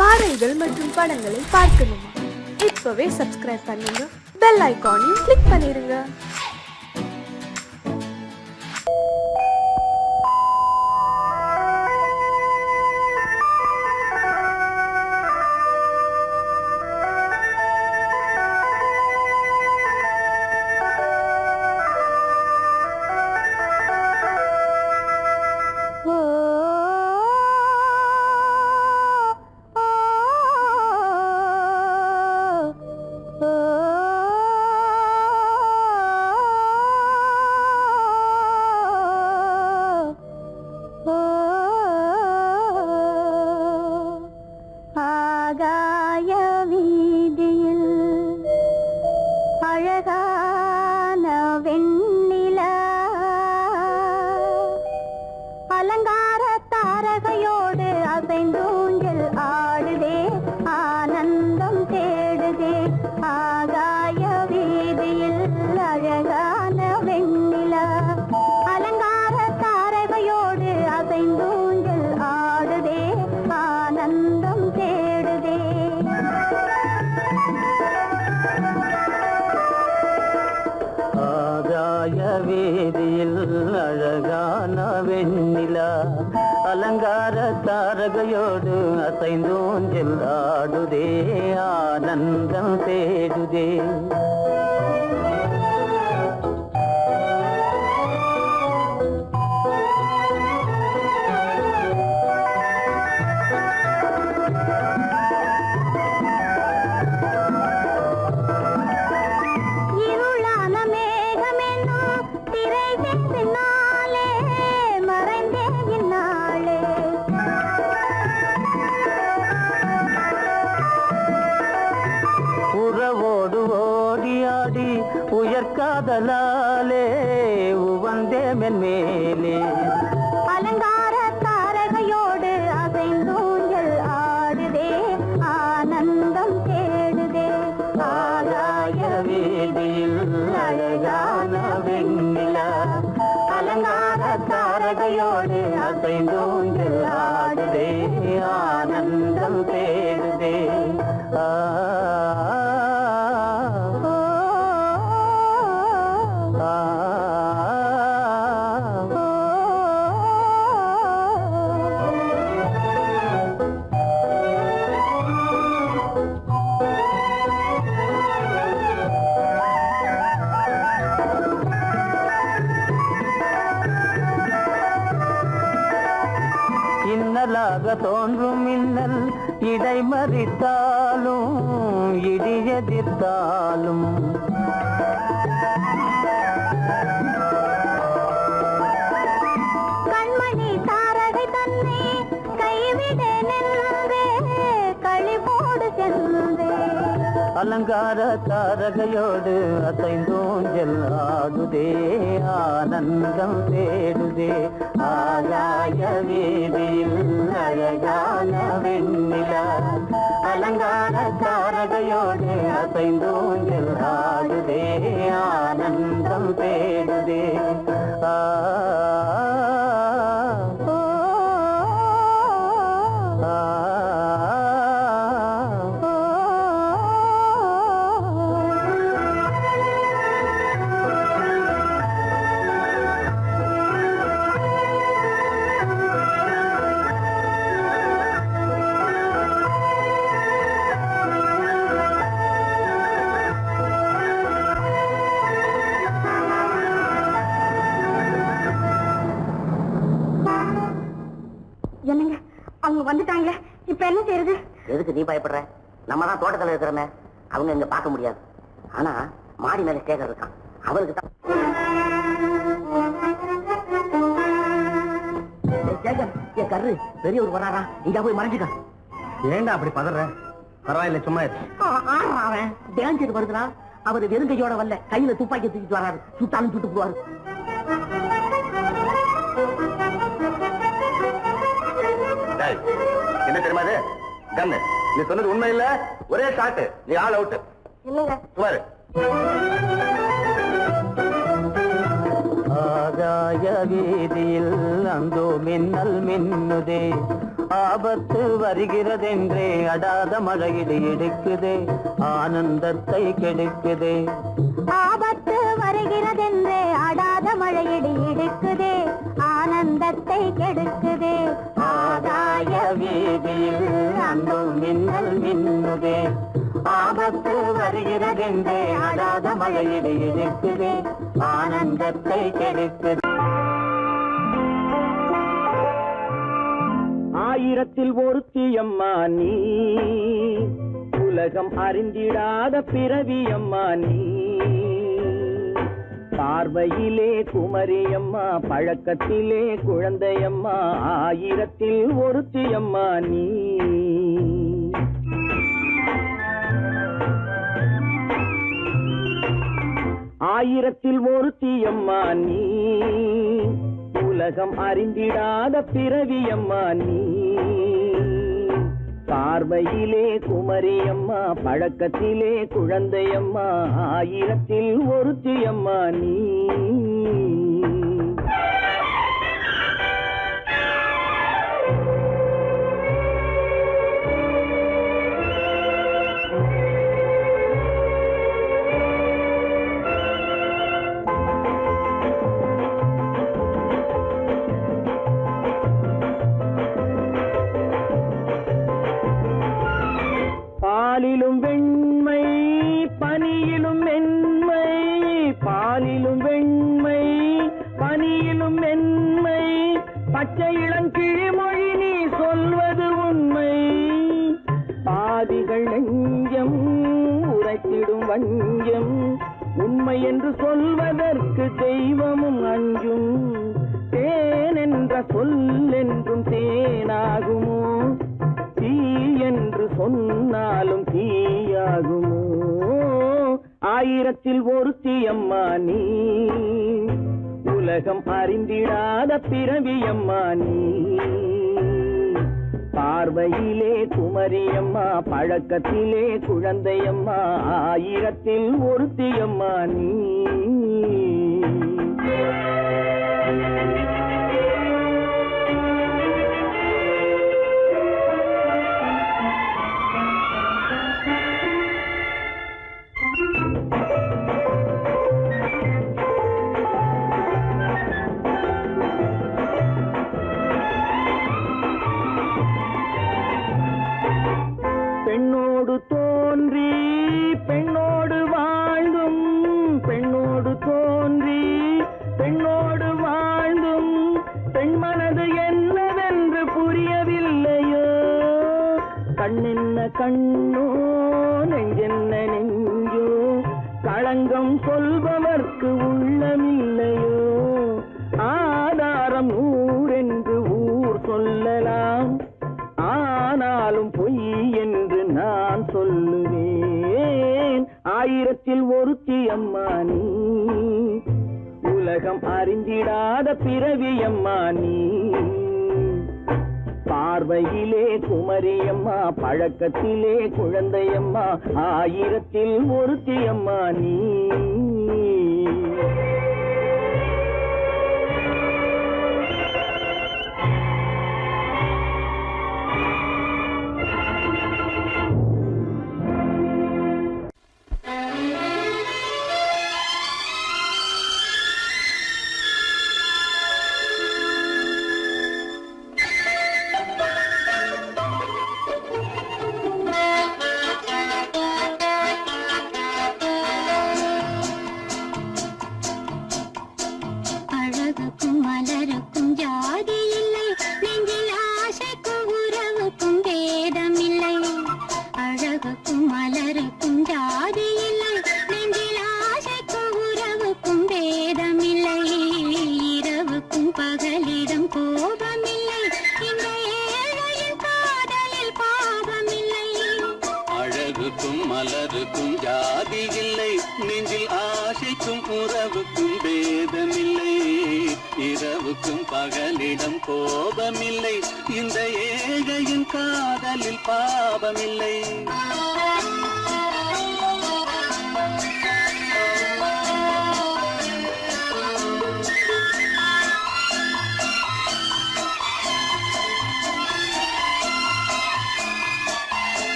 பாடல்கள் மற்றும் படங்களை பார்க்கணுமா? இப்பவே சப்ஸ்கிரைப் பண்ணுங்க, பெல் ஐகானையும் கிளிக் பண்ணிருங்க. அலங்கார தாரகையோடு அசைந்தூஞ்சல் ஆடுதே, ஆனந்தம் தேடுதே. உயர்காதலாலே உவந்தே மென்மேலே அலங்கார தாரகையோடு அசைந்தூஞ்சல் ஆடுதே, ஆனந்தம் தேடுதே. ஆகாய வீதியில் அழகான வெண்ணிலா, அலங்கார தாரகையோடு அசைந்தூஞ்சல் ஆடுதே, ஆனந்தம் தேடுதே. இன்னலாக தோன்றும் மின்னல் இடைமறித்தாலும் இடியெதிர்த்தாலும் கண்மணி தாரகை தன்னை கைவிட நின்றே, களிபோடு சென்றே. அலங்கார தாரகையோடு அசைந்தூஞ்சல் ஆடுதே, ஆனந்தம் தேடுதே. ஆகாய வீதியில் அழகான வெண்ணிலா, அலங்கார தாரகையோடு அசைந்தூஞ்சல் ஆடுதே, ஆனந்தம் தேடுதே. என்னங்க, அவங்க வந்துட்டாங்களே, இப்ப என்ன செய்யறது? எதுக்கு நீ பயப்படுற? நம்ம தான் தோட்டத்தில் இருக்கிறோமே, அவங்க இங்க பார்க்க முடியாது. ஆனா மாடி மேல ஸ்டேஜர் இருக்கான், அவருக்கு தான். கரு பெரியவர் வராரா, இங்க போய் மறைஞ்சுக்க. ஏண்டா அப்படி பதற? பரவாயில்ல, சும்மா அவன் டேஞ்சர் வருதுனா, அவர் வெறுங்கையோட வரல, கையில துப்பாக்கி தூக்கிட்டு வராரு. சுட்டாலும் சுட்டு போவாரு. என்ன தெரியுமா? கண்ணு, நீ சொன்னது உண்மை இல்ல, ஒரே ஷாட், நீ ஆல் அவுட். இல்லங்க சுமாரு. ஆகாய வீதியில் அந்தோ மின்னல் மின்னுதே, ஆபத்து வருகிறதென்றே அடாத மழையிடு இடுக்குதே, ஆனந்தத்தை கெடுக்குதே. ஆபத்து வருகிறதென்றே அடாத மழையிடி இடுக்குதே, ஆனந்தத்தை கெடுக்குதே. ஆதாய வீதியில் அங்கும் மின்னல் மின்னுதே, ஆபத்து வருகிறதென்றே அடாத மழையிடு இடுக்குதே, ஆனந்தத்தை கெடுக்குதே. ஆயிரத்தில் ஒருத்தியம்மா நீ, உலகம் அறிந்திடாத பிறவியம்மா நீ. பார்வையிலே குமரியம்மா, பழக்கத்திலே குழந்தையம்மா, ஆயிரத்தில் ஒருத்தியம்மா நீ. ஆயிரத்தில் ஒருத்தியம்மா நீ, உலகம் அறிந்திடாத பிறவியம்மா நீ. பார்வையிலே குமரியம்மா, பழக்கத்திலே குழந்தையம்மா, ஆயிரத்தில் ஒருத்தியம்மா நீ. பாலிலும் வெண்மை பனியிலும் மென்மை, பாலிலும் வெண்மை பனியிலும் மென்மை, பச்சை இளங்கிழிமொழி நீ சொல்வது உண்மை. பாதிகள் நெஞ்சம் உரைத்திடும் வஞ்சம், உண்மை என்று சொல்வதற்கு தெய்வமும் அஞ்சும். தேன் என்ற சொல் என்றும் தேனாகுமோ, தீ என்று சொன்னாலும் தீயாகுமோ. ஆயிரத்தில் ஒருத்தியம்மா நீ, உலகம் அறிந்திடாத பிறவியம்மா நீ. பார்வையிலே குமரியம்மா, பழக்கத்திலே குழந்தையம்மா, ஆயிரத்தில் ஒருத்தியம்மா நீ. பெண்ணோடு தோன்றி பெண்ணோடு வாழ்ந்தும், பெண்ணோடு தோன்றி பெண்ணோடு வாழ்ந்தும், பெண் மனது என்னவென்று புரியவில்லையோ. கண்ணென்ன கண்ணோ, நெஞ்சென்ன நெஞ்சோ, களங்கம் சொல்பவர்க்கு உள்ளமில்லையோ. ஆதாரம் ஊரென்று ஊர் சொல்லலாம், ஆனாலும் பொய் என்று நான் சொல்லுவேன். ஆயிரத்தில் ஒருத்தியம்மா நீ, உலகம் அறிந்திடாத பிறவியம்மா நீ. பார்வையிலே குமரியம்மா, பழக்கத்திலே குழந்தையம்மா, ஆயிரத்தில் ஒருத்தியம்மா நீ. மலருக்கும் ஜாதி இல்லை, நெஞ்சில் ஆசைக்கும் உறவுக்கும் பேதமில்லை. இரவுக்கும் பகலிடம் கோபமில்லை, இந்த ஏழையின் காதலில் பாவமில்லை.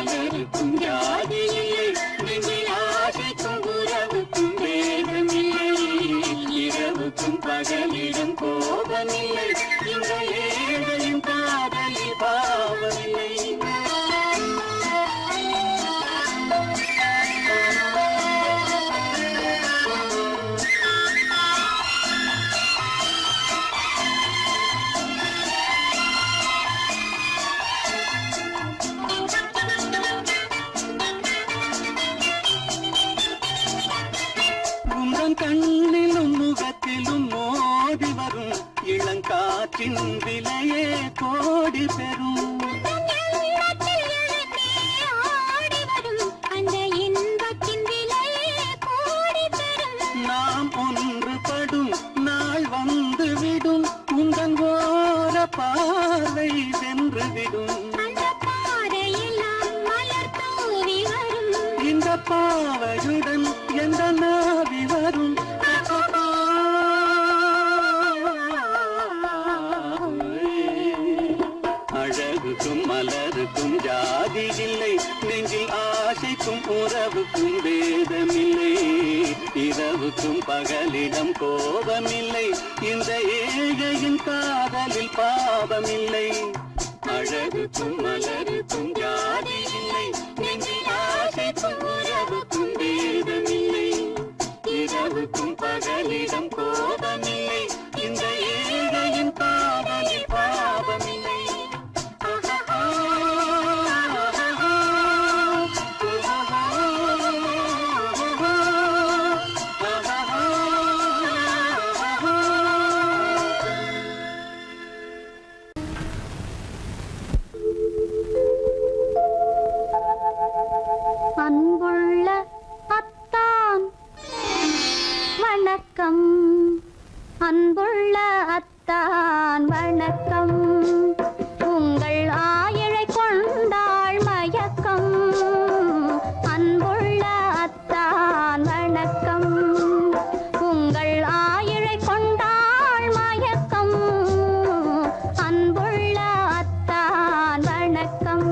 மலருக்கும் ஜாதி இல்லை நெஞ்சில் ஆசைக்கும் உறவுக்கும் வேதமில்லை இரவுக்கும் பகலிடம் கோபமில்லை இந்த ஏழையும் காதலில் பாவமில்லை கண்ணிலும் முகத்திலும் மோதி வரும் இளங்காற்றின் விலையே கோடி பெறும் நாம் ஒன்றுபடும் நாள் வந்துவிடும் உந்தன் ஓர பார்வை சென்றுவிடும் இந்த பாவையுடன் எந்த நாவி வரும் அழகுக்கும் மலருக்கும் ஜாதி இல்லை நெஞ்சில் ஆசைக்கும் உறவுக்கும் வேதமில்லை இரவுக்கும் பகலிடம் கோபமில்லை இந்த ஏழையின் காதலில் பாவமில்லை அழகுக்கும் மலருக்கும் ஜாதி இல்லை நெஞ்சில் ஆசைக்கும் உறவுக்கும் வேதமில்லை இரவுக்கும் பகலிடம் கோபமில்லை இந்த ஏழையின் காதலில் பாவமில்லை அன்புள்ள அத்தான் வணக்கம் அன்புள்ள அத்தான் வணக்கம் உங்கள் ஆயிழை கொண்டாள் மயக்கம் அன்புள்ள அத்தான் வணக்கம் உங்கள் ஆயிழை கொண்டாள் மயக்கம் அன்புள்ள அத்தான் வணக்கம்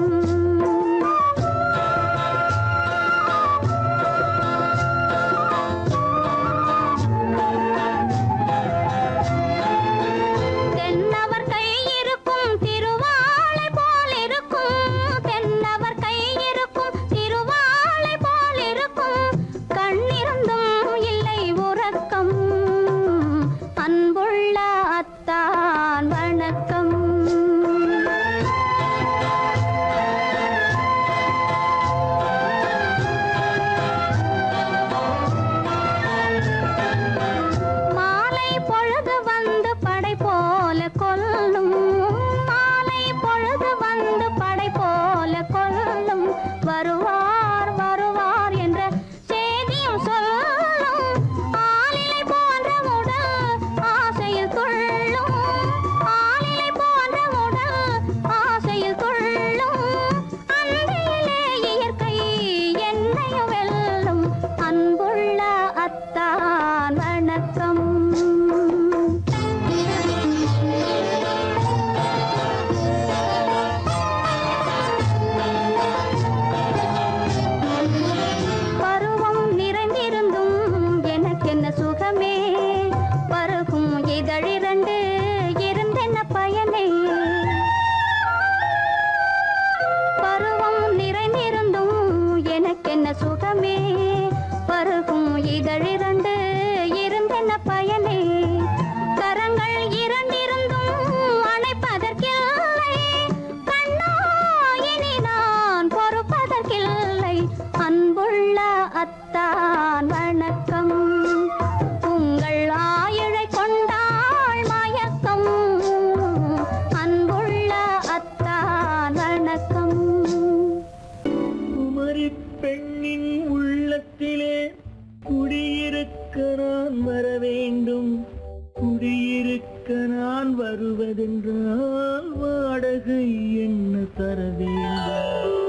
வருவதென்றால் வாடகை என்ன தர வேண்டும்?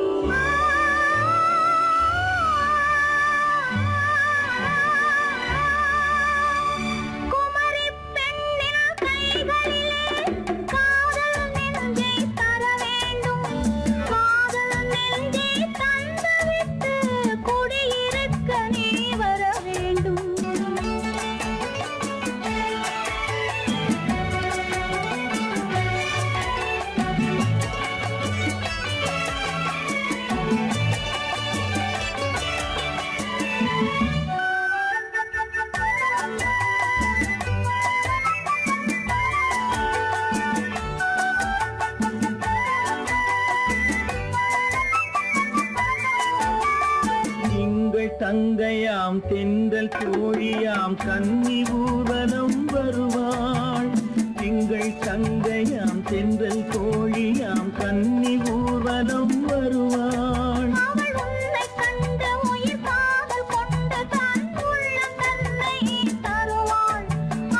தங்கையாம் தென்றல் தோழியாம் கன்னி ஊர்வலம் வருவாள். திங்கள் தங்கையாம் தென்றல் தோழியாம் கன்னி ஊர்வலம் வருவாள். அவள் உன்னை கண்டு உயிர் காதல் கொண்டு தன் உள்ளம் தன்னை தருவாள்.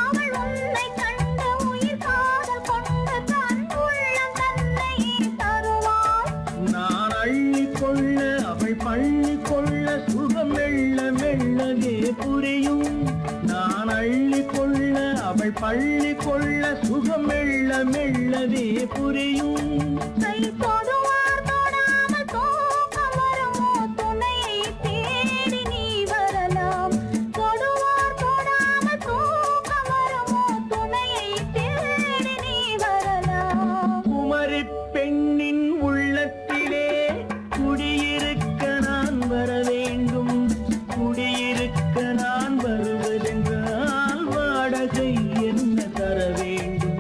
அவள் உன்னை கண்டு உயிர் காதல் கொண்டு தன் உள்ளம் தன்னை தருவாள். நான் அள்ளி கொள்ள அவள் பள்ளி கொள்ள சுகம் மெல்ல மெல்லவே புரியும். நான் அள்ளி கொள்ள அவள் பள்ளி கொள்ள சுகம் மெல்ல மெல்லவே புரியும். கை தொடுவார் தொடாமல் தூக்கம் வருமோ துணையை தேடி நீ வரலாம். தொடுவார் தொடாமல் தூக்கம் வருமோ துணையை தேடி நீ வரலாம். குமரி பெண்ணின் உள்ளத்திலே குடியிருக்க நான் வர வேண்டும். குடியிருக்க நான் வருவதென்றால் வாடகை என்ன தர வேண்டும்.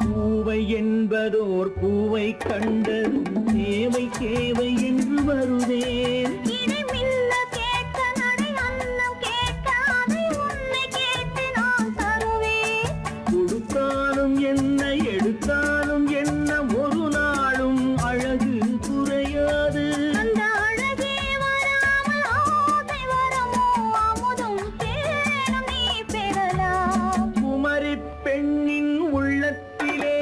பூவை என்பதோர் பூவை கண்டதும் தேவை தேவை என்று வருவேன். இதை மின்ன கேட்க நடை அன்னம் கேட்க அதை உன்னை கேட்டு நான் தருவேன். கொடுத்தாலும் என்ன எடுத்தாலும் என்ன ஒரு நாளும் அழகு குறையாது. அந்த அழகே வராமல் ஆசை வரமோ அமுதும் தேனும் நீ பெறலாம். குமரி பெண்ணின் உள்ளத்திலே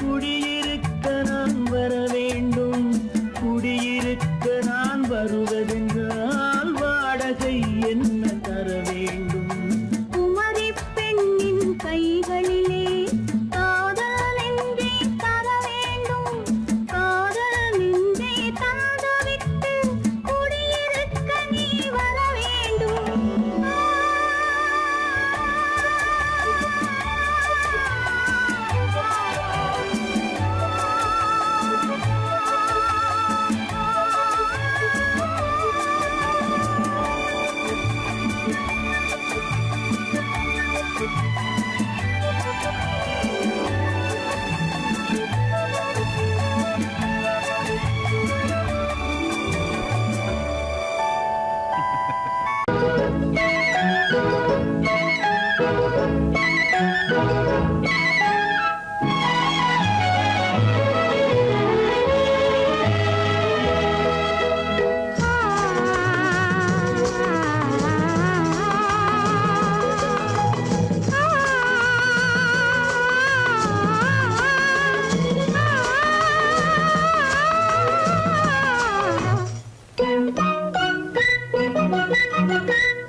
குடியிருக்க நான் வர வேண்டும். குடியிருக்க நான் வருவதென்றால் வாடகை என்ன தர வேண்டும். குமரி பெண்ணின் கைகளிலே காதல் நெஞ்சை தர வேண்டும். காதல் நெஞ்சை தந்துவிட்டு குடியிருக்க நீ வர வேண்டும்.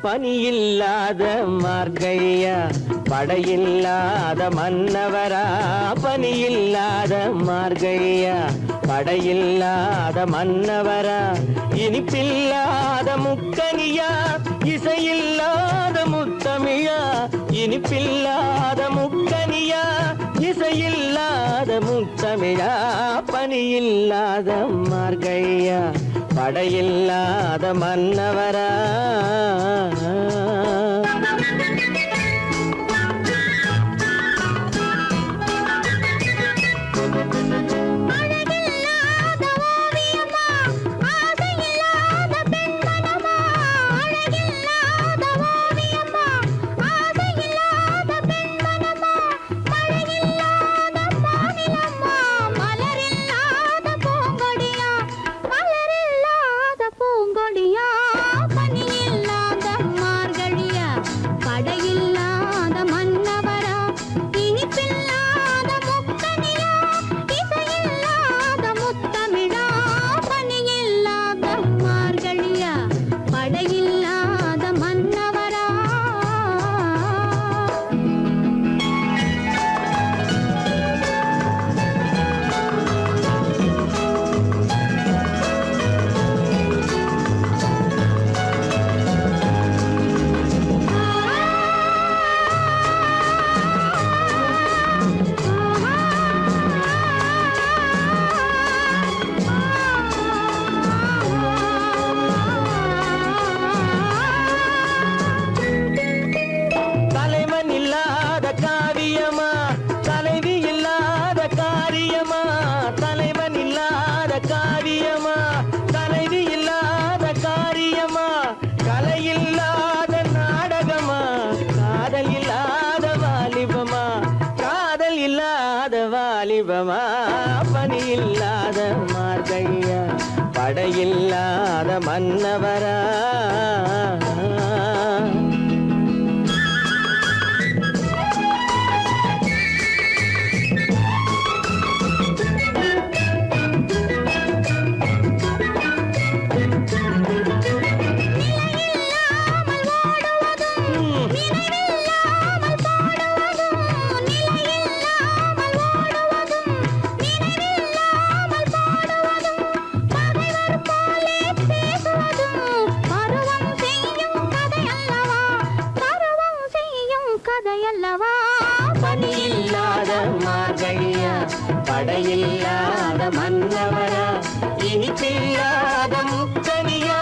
பனியில்லாத மார்கழியா படையில்லாத மன்னவரா. பனியில்லாத மார்கழியா படையில்லாத மன்னவரா. இனிப்பில்லாத முக்கனியா இசையில்லாத முத்தமிழா. இனிப்பில்லாத முக்கனியா இசையில்லாத முத்தமிழா. பனியில்லாத மார்கழியா படையில்லாத மன்னவரா. அழகில்லாத ஓவியமா ஆசையில்லாத பெண்மனமா. அழகில்லாத ஓவியமா ஆசையில்லாத பெண்மனமா. மழையில்லாத மாநிலமா மலரில்லாத பூங்கொடியா. மலரில்லாத பூங்கொடியா. பனியில்லாத அல்லவா பனி இல்லாத மார்கழியா படையில்லாத மன்னவரா பனியில்லாத மார்கழியா படையில்லாத மன்னவரா இனிப்பில்லாத முக்கனியா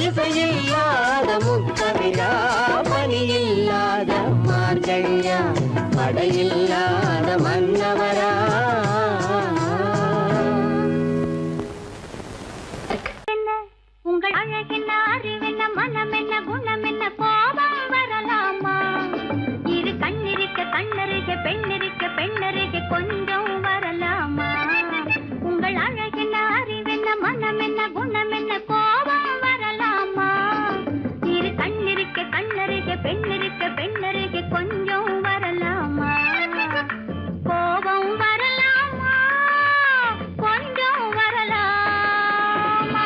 இசையில்லாத முக்கவிழா பனியில்லாத மார்கழியா படையில்லாத மன்னவரா உங்கள் அழகென்ன அறிவென்ன மனம் என்ன குணம் என்ன கோபம் வரலாமா இரு கண்ணிருக்க கண்ணருக பெண்ணிருக்க பெண்ணருக கொஞ்சம் வரலாமா உங்கள் அழகென்ன அறிவென்ன மனம் என்ன குணம் என்ன கோபம் வரலாமா இரு கண்ணிருக்க கண்ணருக பெண்ணிருக்க பெண்ணருக கொஞ்சம் வரலாமா கோபம் வரலாமா கொஞ்சம் வரலாமா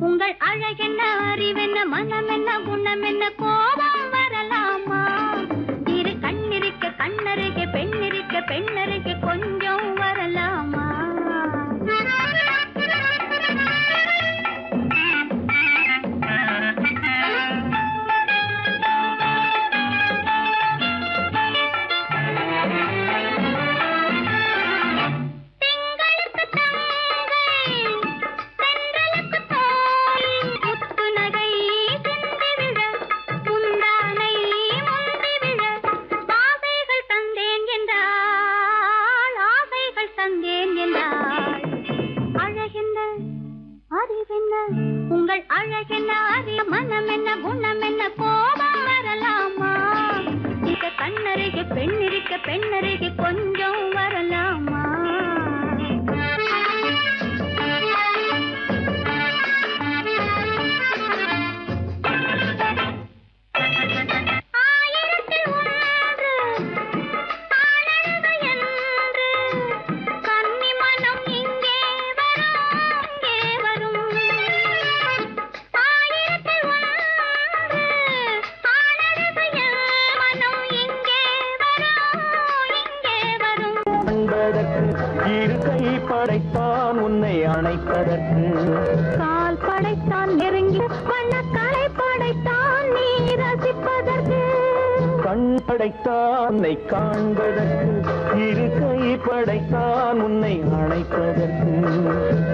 உங்கள் அழகென்ன அறிவென்ன மனம் என்ன குணம் என்ன கோபம் வரலாமா இரு கண்ணிருக்க கண்ணருக பெண்ணிருக்க பெண்ணருக கொஞ்சம் வரலாமா உங்கள் அழகென்ன அறிய மனம் என்ன குணம் என்ன கோபம் வரலாமா இத கண்ணருக பெண்ணிருக்க பெண்ணருக கொஞ்சம் வரலாமா இரு கை படைத்தான் உன்னை அணைப்பதற்கு கால் படைத்தான் நெருங்கி வண்ணக்காலை படைத்தான் நீ ரசிப்பதற்கு கண் படைத்தான் உன்னை காண்பதற்கு இரு கை படைத்தான் உன்னை அணைப்பதற்கு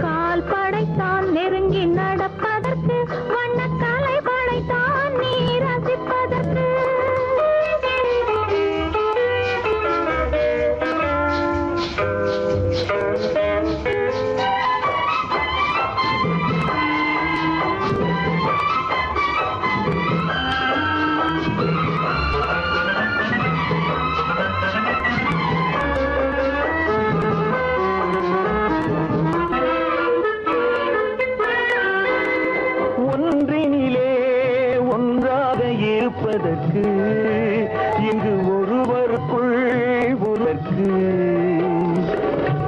கால் படைத்தான் நெருங்கி நடப்பதற்கு வண்ணக்காலை படைத்தான் நீ ரசிப்பதற்கு இருப்பதற்கு இங்கு ஒருவருக்குள் உனக்கு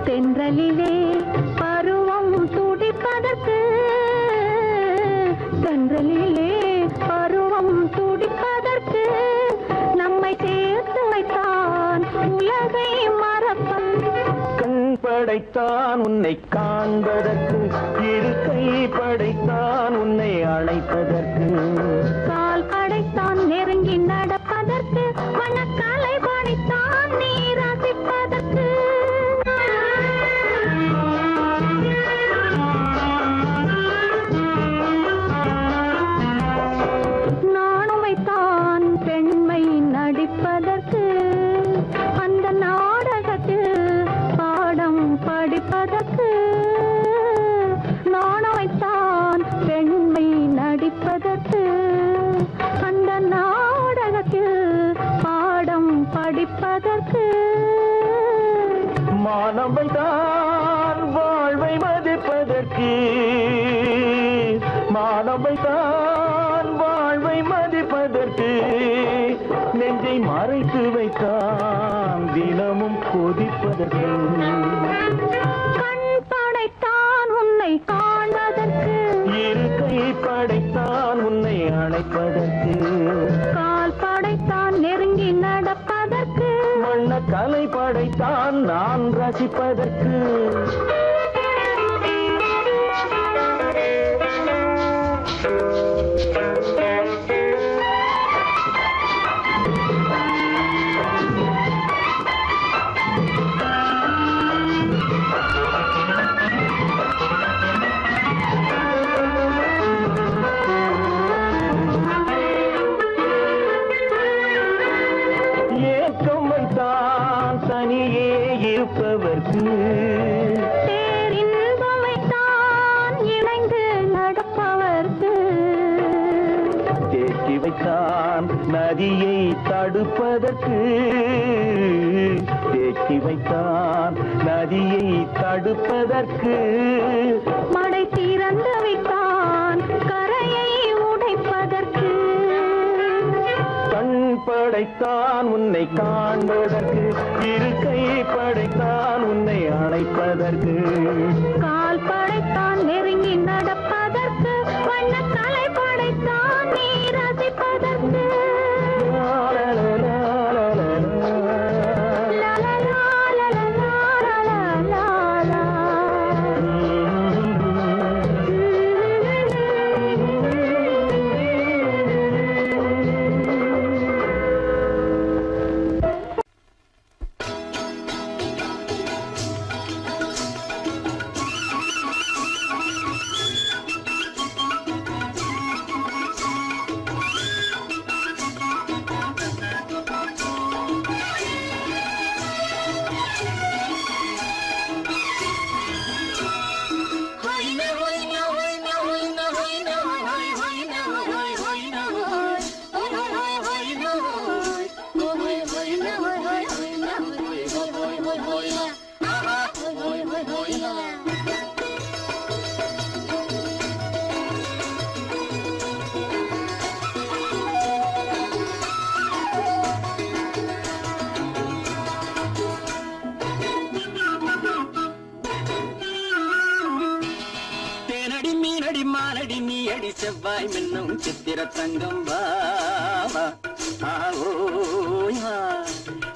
தென்றலிலே பருவம் துடிப்பதற்கு தென்றலிலே பருவம் துடிப்பதற்கு நம்மை சேர்த்து வைத்தான் உலகை மறப்பன் கண் படைத்தான் உன்னை காண்பதற்கு, இரு கை படைத்தான் உன்னை அழைப்பதற்கு. கால் படைத்தான் நெருங்கி நடப்பதற்கு, மனக்காலை படைத்தான் நீ ரசிப்பதற்கு. நானுமைத்தான் பெண்மை நடிப்பதற்கு, அந்த நாடகத்தில் பாடம் படிப்பதற்கு. நானுமைத்தான் பெண்மை நடிப்பதற்கு, அந்த நாடகத்தில் பாடம் படிப்பதற்கு. மானவைதான் வாழ்வை மதிப்பதற்கு, மானவைதான் வாழ்வை மதிப்பதற்கு. நெஞ்சை மறைத்து வைத்தான் தினமும் கொதிப்பதற்கு. கண் படைத்தான் உன்னை காண்பதற்கு, இரு கை படைத்தான் உன்னை அழைப்பதற்கு. கால் படைத்தான் நெருங்கி நடப்பதற்கு. வண்ண கலை படைத்தான் நான் ரசிப்பதற்கு. ஏக்கம் வைத்தான் தனியே இருப்பவர்க்கு, பேரின்பமைத்தான் இணைந்து நடப்பவர்க்கு. தேக்கி வைத்தான் நதியை தடுப்பதற்கு, தேக்கி வைத்தான் நதியை தடுப்பதற்கு. மடை திறந்து வைத்தான் கரையை உடைப்பதற்கு. கண் படைத்தான் உன்னை காண்பதற்கு, இரு கை படைத்தான் உன்னை அழைப்பதற்கு. கால் படைத்தான் நெருங்கி நடப்பதற்கு, வண்ணக்கலை படைத்தான் நீ ரசிப்பதற்கு. தேனடி மீனடி மானடி நீ அடி செவ்வாய் மின்னும் சித்திர தங்கம் வாவா ஆவோயா.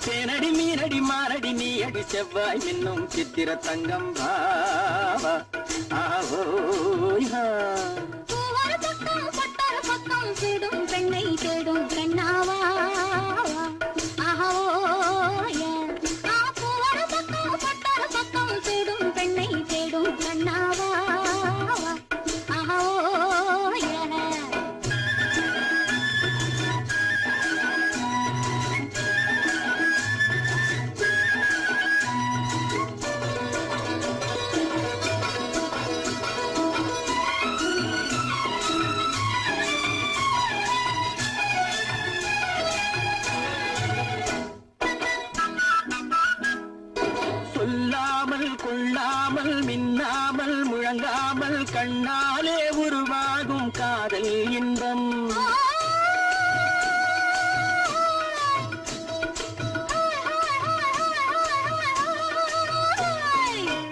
தேனடி மீனடி மானடி நீ அடி செவ்வாய் மின்னும் சித்திர தங்கம் வாவா ஆவோயா. பூவொரு பக்கம் பட்டொரு பக்கம் தேடும் பெண்ணை தேடும் பெண்ணாவா. ஆஹோய. பூவொரு பக்கம் பட்டொரு பக்கம் தேடும் பெண்ணை தேடும் பெண்ணாவா. ஆஹோய. சொல்லாமல் கொள்ளாமல் மின்னாமல் முழங்காமல் கண்ணாலே உருவாகும் காதல் இன்பம்.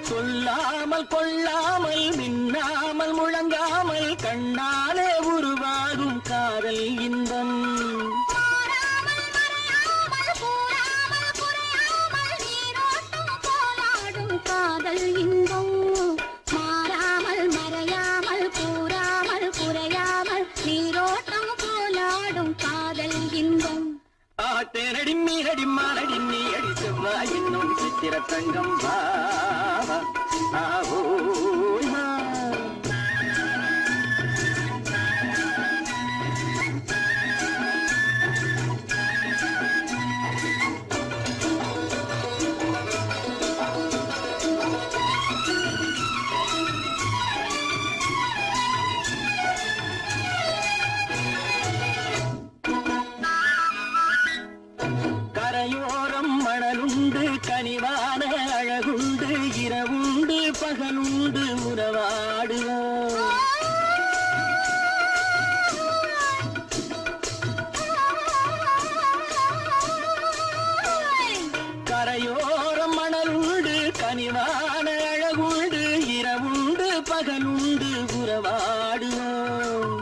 சொல்லாமல் கொள்ளாமல் மின்னாமல் முழங்காமல் கண்ணாலே உருவாகும் காதல் இன்பம். காதல் தேனடி மீனடி மானடி நீ அடி செவ்வாய் என்னும் சித்திர தங்கம் பாவா ஆவோயா கரையோரம் மணலுண்டு கனிவான அழகுண்டு இரவுண்டு பகலுண்டு உறவாடுவோம் கரையோரம் மணலுண்டு கனிவான அழகுண்டு இரவுண்டு பகலுண்டு உறவாடுவோம்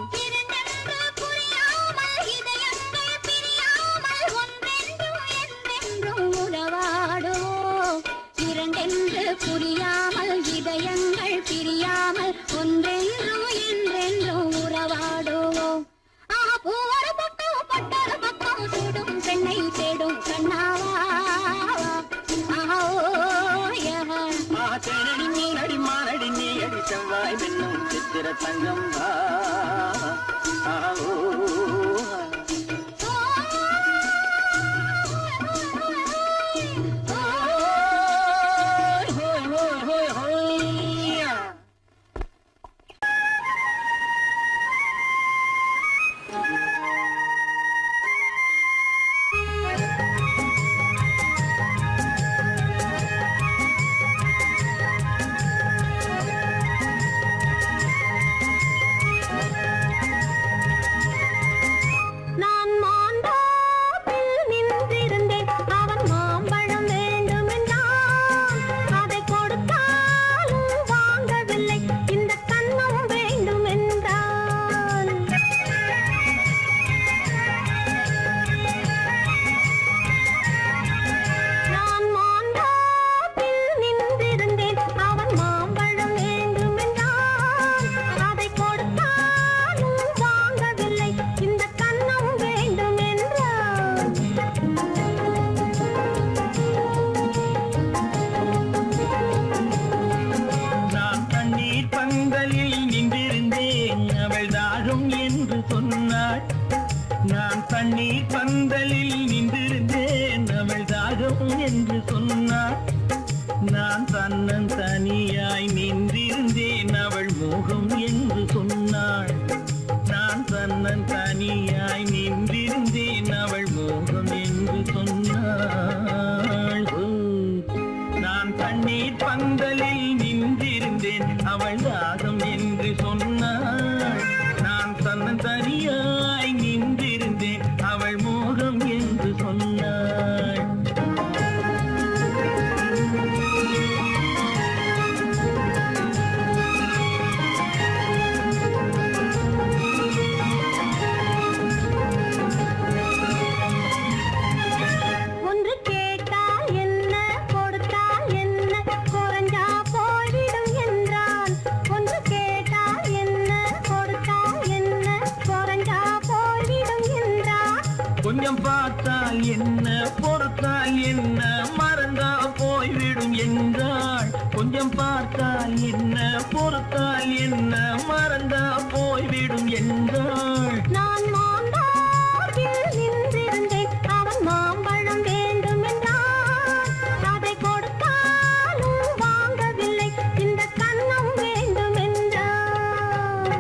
புரியாமல் இதயங்கள் பிரியாமல் ஒன்றென்றும் என்றென்றும் உறவாடுவோம் ஒரு பக்கம் பட்டொரு பக்கம் சுடும் பெண்ணை தேடும் கண்ணாவா தேனடி மீனடி மானடி நீ அடி செவ்வாய் என்னும் சித்திர தங்கம் ஆவோ நான் தண்ணீர் பந்தலில் நின்றிருந்தேன் அவள் தாகம் என்று சொன்னாள் நான் தன்னன் தனியாய் நின்றிருந்தேன் அவள் மோகம் என்று சொன்னாள் நான் தன்னன் தனியாய் நின்றிருந்தேன் அவள் மோகம் என்று சொன்னாள் நான் தண்ணீர் பந்தலில் நின்றிருந்தேன் அவள் தாகம் என்று சொன்னாள் நான் தன்னன் தனியாய் நின்றிருந்தேன் அவள் மோகம் என்று சொன்னாள் ஒன்று கேட்டால் என்ன கொடுத்தால் என்ன குறைஞ்சா போய்விடும் என்றான் ஒன்று கேட்டால் என்ன கொடுத்தால் என்ன குறைஞ்சா போய்விடும் என்றான் கொஞ்சம் பார்த்தால் என்ன பொறுத்தால் என்ன மறந்தா போய்விடும் என்றாள் கொஞ்சம் பார்த்தால் என்ன பொறுத்தால் என்ன மறந்தா போய்விடும் என்றாள் நான் மாந்தாவில் நின்றிருந்தேன் அவன் மாம்பழம் வேண்டும் என்றான் அதை கொடுத்தாலும் வாங்கவில்லை இந்த கன்னம் வேண்டும் என்றான்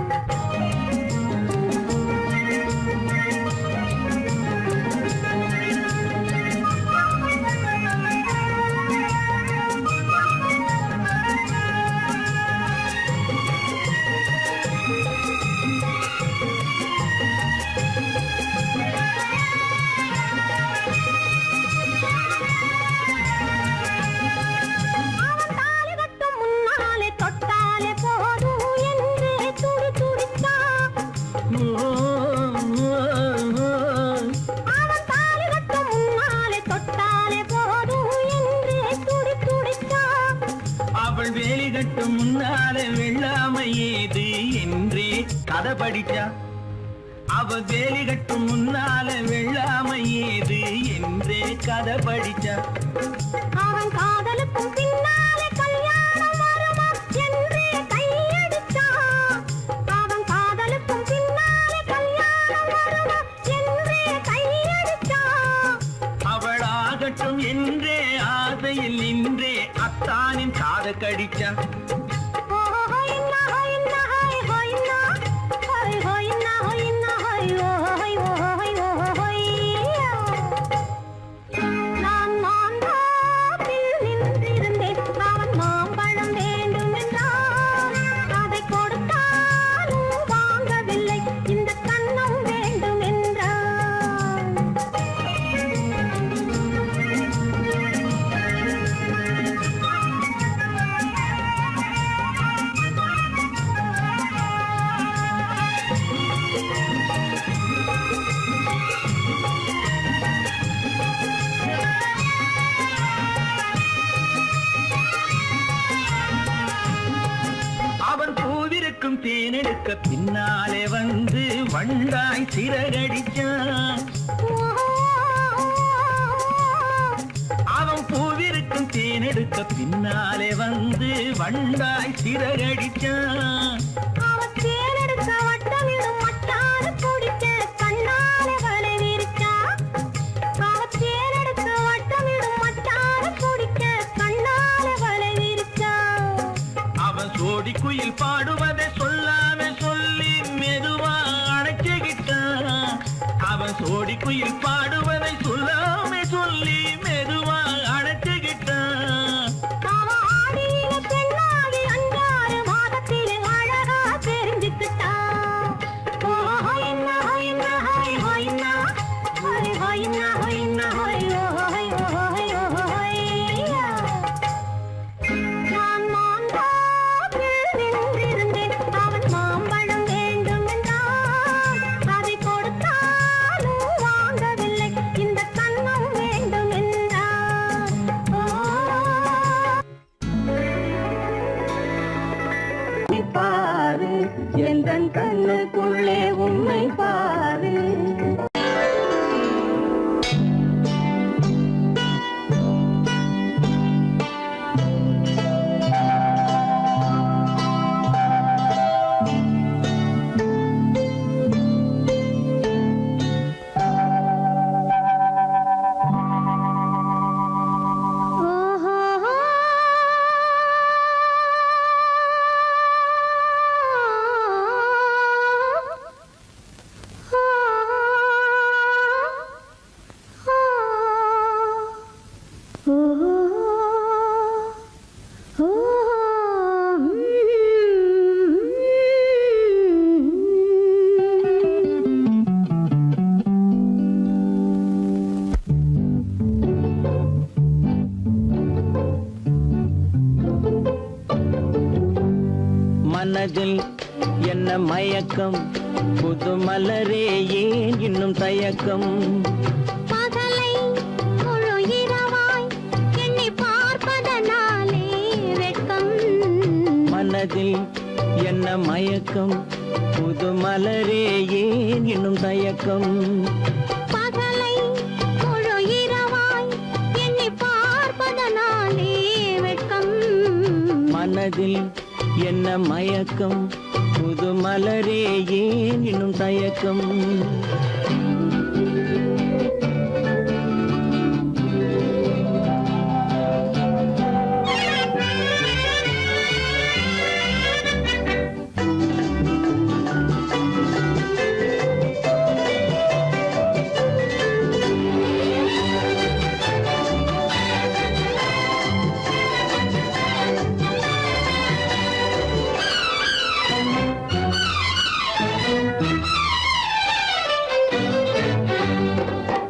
அவன் தாலி கட்டும் முன்னாலே தொட்டாலே போதும் என்று துடி துடித்தான் அவன் தாலி கட்டும் முன்னாலே தொட்டாலே போதும் என்று துடி துடித்தான் அவள் வேலி கட்டும் முன்னாலே வெள்ளாமை ஏது என்றே கதை படிச்சா அவ வேலி கட்டும் முன்னால வெள்ளாமை ஏது என்றே கதை படிச்சா. அவன் காதலுக்கும் பின்னாலே கல்யாணம் வருமா என்றே கையடிச்சான். அவன் காதலுக்கும் பின்னாலே கல்யாணம் வருமா என்றே கையடிச்சான். அவளாகட்டும் என்றே ஆசையில் நின்றே அத்தானின் காத கடிச்சா. நான் மாந்தாப்பில் நின்றிருந்தேன். அவன் மாம்பழம் வேண்டும் என்றான். அதை கொடுத்தாலும் வாங்கவில்லை. இந்த கன்னம் வேண்டும் என்றான். அவன் பூவிருக்கும் தேனெடுக்க பின்னாலே வந்து வண்டாய் சிறகடிச்சான். அவன் பூவிருக்கும் தேனெடுக்க பின்னாலே வந்து வண்டாய் சிறகடிச்சான். அவன் தேனெடுக்க வட்டமிடும் மட்டான குடிக்க கண்ணாலே வலை விரிச்சான். அவன் தேனெடுக்க வட்டமிடும் மட்டான குடிக்க கண்ணாலே வலை விரிச்சான். அவன் சோடி குயில் பாடுவதை சொல்லாம சொல்லி மெதுவா அணைச்சுக்கிட்டான். அவன் சோடி குயில் பாடுவதை சொல்லாம சொல்லி மெதுவா அணைச்சுக்கிட்டான். அவன் ஆடியில பெண்ணாகி 5-6 மாதத்திலே அழகா தெரிஞ்சுக்கிட்டான். ஹொய்னா ஹொய்னா ஹொய் ஹொய்னா ஹொய் ஹொய்னா ஹொய்னா ஹொய் ஹொய் ஹொய் ஹொய்யா. நான் மாந்தாப்பில் நின்றிருந்தேன். அவன் மாம்பழம் வேண்டும் என்றான். அதை கொடுத்தாலும் வாங்கவில்லை. இந்த கன்னம் வேண்டும் என்றான். பாரு எந்தன் கண்ணுக்குள்ளே உண்மை பாரு. மனதில் என்ன மயக்கம், புது மலரே ஏன் இன்னும் தயக்கம். பகலை முழு இரவாய் எண்ணி பார்ப்பதனாலே வெட்கம். மனதில் என்ன மயக்கம், புது மலரே ஏன் இன்னும் தயக்கம். பகலை முழு இரவாய் எண்ணி பார்ப்பதனாலே வெட்கம். மனதில் என்ன மயக்கம், புது மலரே ஏன் இன்னும் தயக்கம்.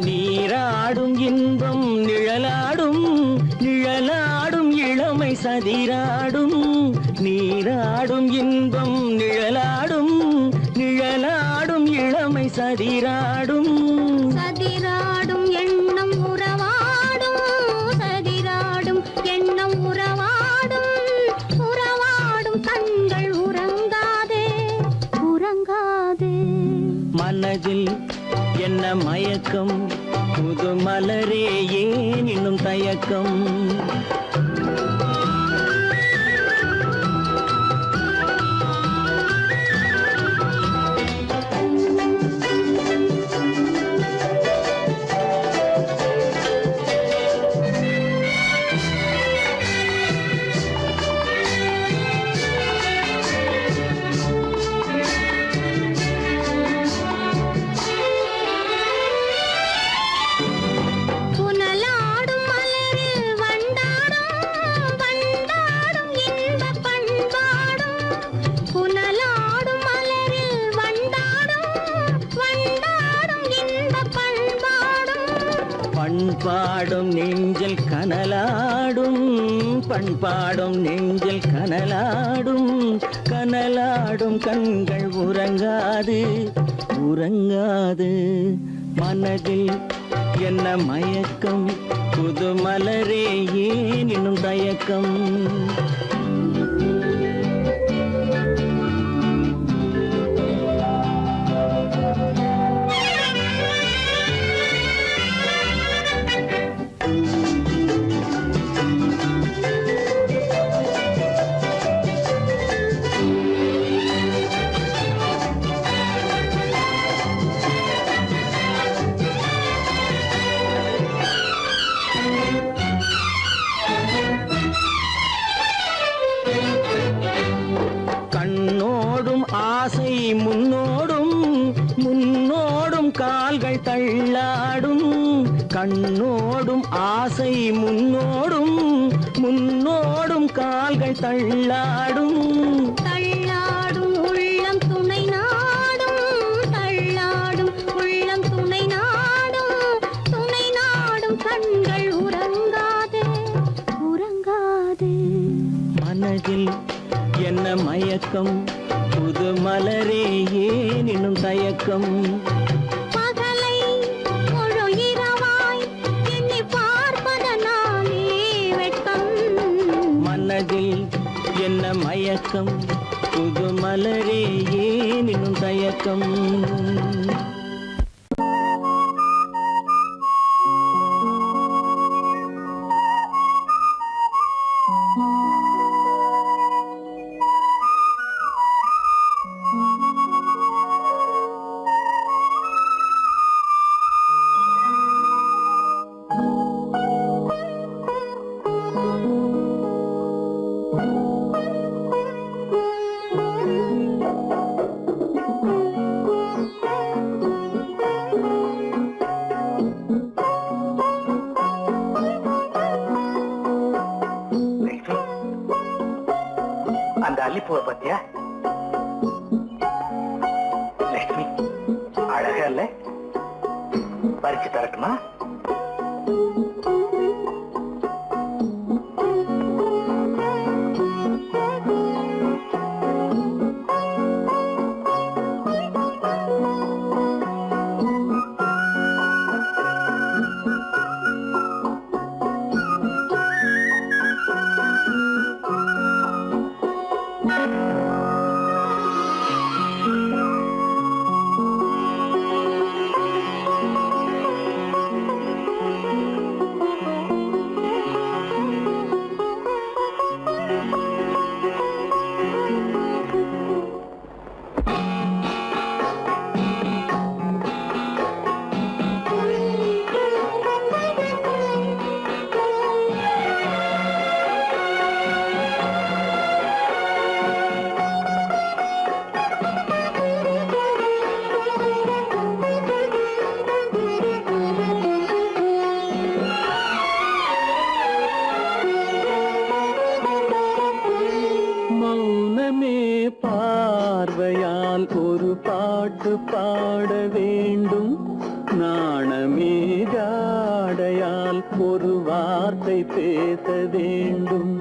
நீராடும் இன்பம் நிழலாடும், நிழலாடும் இளமை சதிராடும். நீராடும் இன்பம் நிழலாடும், நிழலாடும் இளமை சதிராடும். சதிராடும் எண்ணம் உறவாடும். சதிராடும் எண்ணம் உறவாடும். உறவாடும் கண்கள் உறங்காதே உறங்காதே. மனதில் மலரே ஏன் இன்னும் தயக்கம் புனலாடும் மலரில் வண்டாடும் வண்டாடும் இன்பப் பண்பாடும் புனலாடும் மலரில் வண்டாடும் வண்டாடும் இன்பப் பண்பாடும் பண்பாடும் நெஞ்சில் கனலாடும் பண்பாடும் நெஞ்சில் கனலாடும் கனலாடும் கண்கள் உறங்காது உறங்காது மனதில் என்ன மயக்கம் புது மலரே ஏன் இன்னும் தயக்கம் கண்ணோடும் ஆசை முன்னோடும் முன்னோடும் கால்கள் தள்ளாடும் கண்ணோடும் ஆசை முன்னோடும் முன்னோடும் கால்கள் தள்ளாடும் தள்ளாடும் உள்ளம் துணை நாடும் தள்ளாடும் உள்ளம் துணை நாடும் கண்கள் உறங்காதே உறங்காதே மனதில் என்ன மயக்கம் புது மலரே ஏன் இன்னும் தயக்கம் பகலை முழு இரவாய் எண்ணி பார்ப்பதனாலே வெட்கம் மனதில் என்ன மயக்கம் புது மலரே ஏன் இன்னும் தயக்கம் அந்த அல்லிப்பூவை பத்தியா லட்சுமி அழகா இல்ல பறிச்சு தரட்டுமா பார்வையால் ஒரு பாட்டு பாட வேண்டும் நாணமே ஜாடையால் ஒரு வார்த்தை பேச வேண்டும்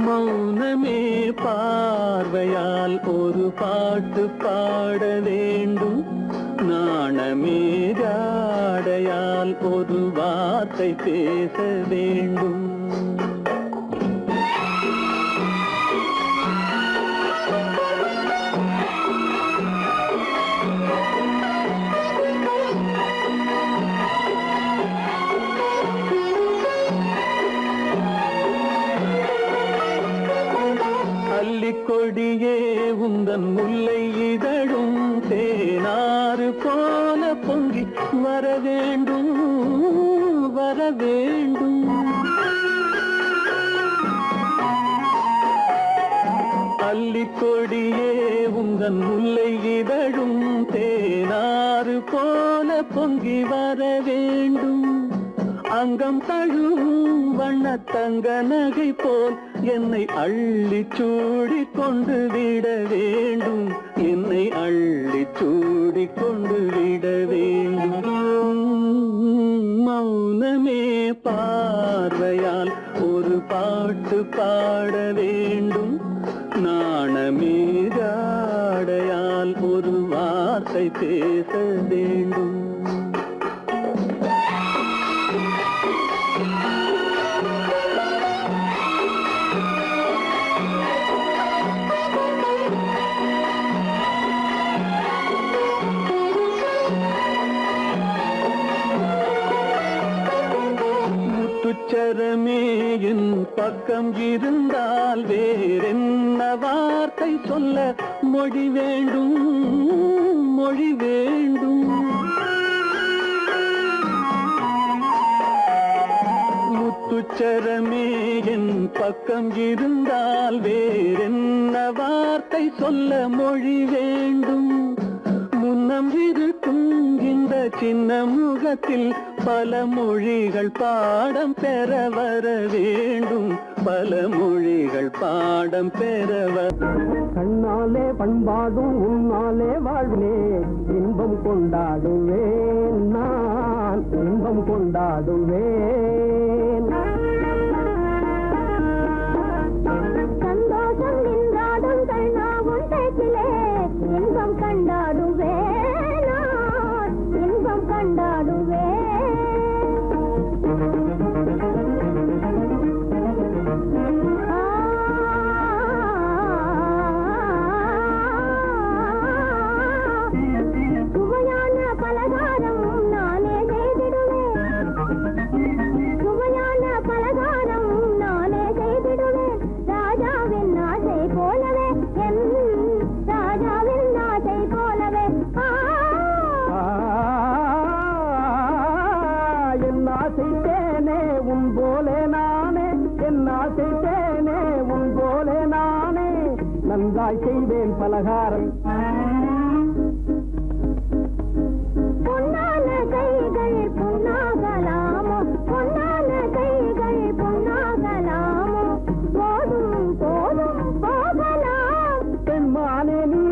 மௌனமே பார்வையால் ஒரு பாட்டு பாட வேண்டும் நாணமே ஜாடையால் ஒரு வார்த்தை பேச வேண்டும் தேனாறு போல பொங்கி வர வேண்டும் வர வேண்டும். அல்லிக்கொடியே உந்தன் முல்லை இதழும் தேனாறு போல பொங்கி வர வேண்டும். அங்கம் தழுவும் வண்ணத்தங்க நகை போல் என்னை அள்ளி சூடி கொண்டு விட வேண்டும். என்னை அள்ளி சூடி கொண்டு விட வேண்டும். மௌனமே பார்வையால் ஒரு பாட்டு பாட வேண்டும். நாணமே ஜாடையால் ஒரு வார்த்தை பேச வேண்டும். முத்துச்சரமே என் பக்கம் இருந்தால் வேறென்ன வார்த்தை சொல்ல மொழி வேண்டும் மொழி வேண்டும். முத்துச்சரமே என் பக்கம் இருந்தால் வேறென்ன வார்த்தை சொல்ல மொழி வேண்டும். முன்னம் இருக்கும் இந்த சின்ன முகத்தில் பல மொழிகள் பாடம் பெற வர வேண்டும். பல மொழிகள் பாடம் பெற கண்ணாலே பண்பாடும் உன்னாலே வாழ்வே இன்பம் கொண்டாடுவேன் நான் இன்பம் கொண்டாடுவேன். சந்தோஷம் நின்றாடும் கண்ணாவும் பேச்சிலே இன்பம் கண்டாடுவேன் நான் இன்பம் கண்டாடுவேன். சுவையான பலகாரம் நானே செய்திடுவேன். சுவையான பலகாரம் நானே செய்திடுவேன். ராஜாவின் ஆசை போலவே என் ராஜாவின் ஆசை போலவே. என் ஆசை தேனே உன் போலே நானே என் ஆசை தேனே உன் போலே நானே நன்றாய் செய்வேன் பலகாரம். பொன்னான கைகள் பொன்னாகலாமோ பொன்னான கைகள் பொன்னாகலாமோ போதும் போதும் போகலாம். பெண்மானே நீ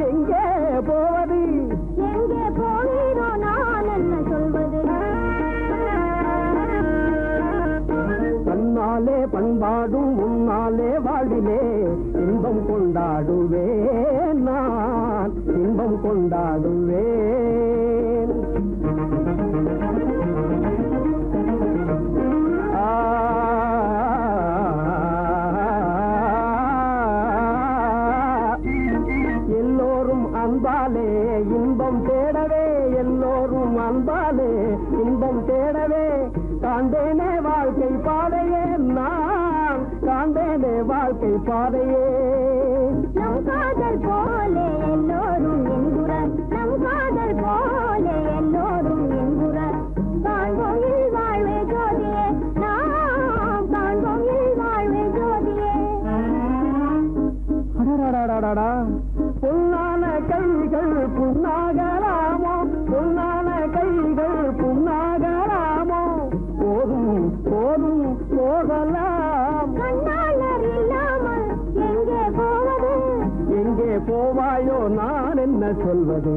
எங்கே போவது எங்கே போகிறோ நான் என்ன சொல்வது. தன்னாலே பண்பாடும் உன்னாலே வாழ்விலே இன்பம் கொண்டாடுவேன் நான் இன்பம் கொண்டாடுவேன். எல்லோரும் அன்பாலே இன்பம் தேடவே எல்லோரும் அன்பாலே இன்பம் தேடவே காண்டேனே வாழ்க்கை பாதையே நான் காண்டேனே வாழ்க்கை பாதையே. நம் காதல் போலே எல்லோரும் என்குறார் நம் காதல் போலே எல்லோரும் என்குறார். காண்போம் வாழ்வே ஜோதியே நாம் காண்போம் வாழ்வே ஜோதியே. அடடடடடடா பொன்னான கைகள் புண்ணாகலாமோ பொன்னான கைகள் புண்ணாகலாமோ போதும் போதும் போகலாம். கண்ணாளர் இல்லாமல் எங்கே போவது. எங்கே போவாயோ நான் என்ன சொல்வது.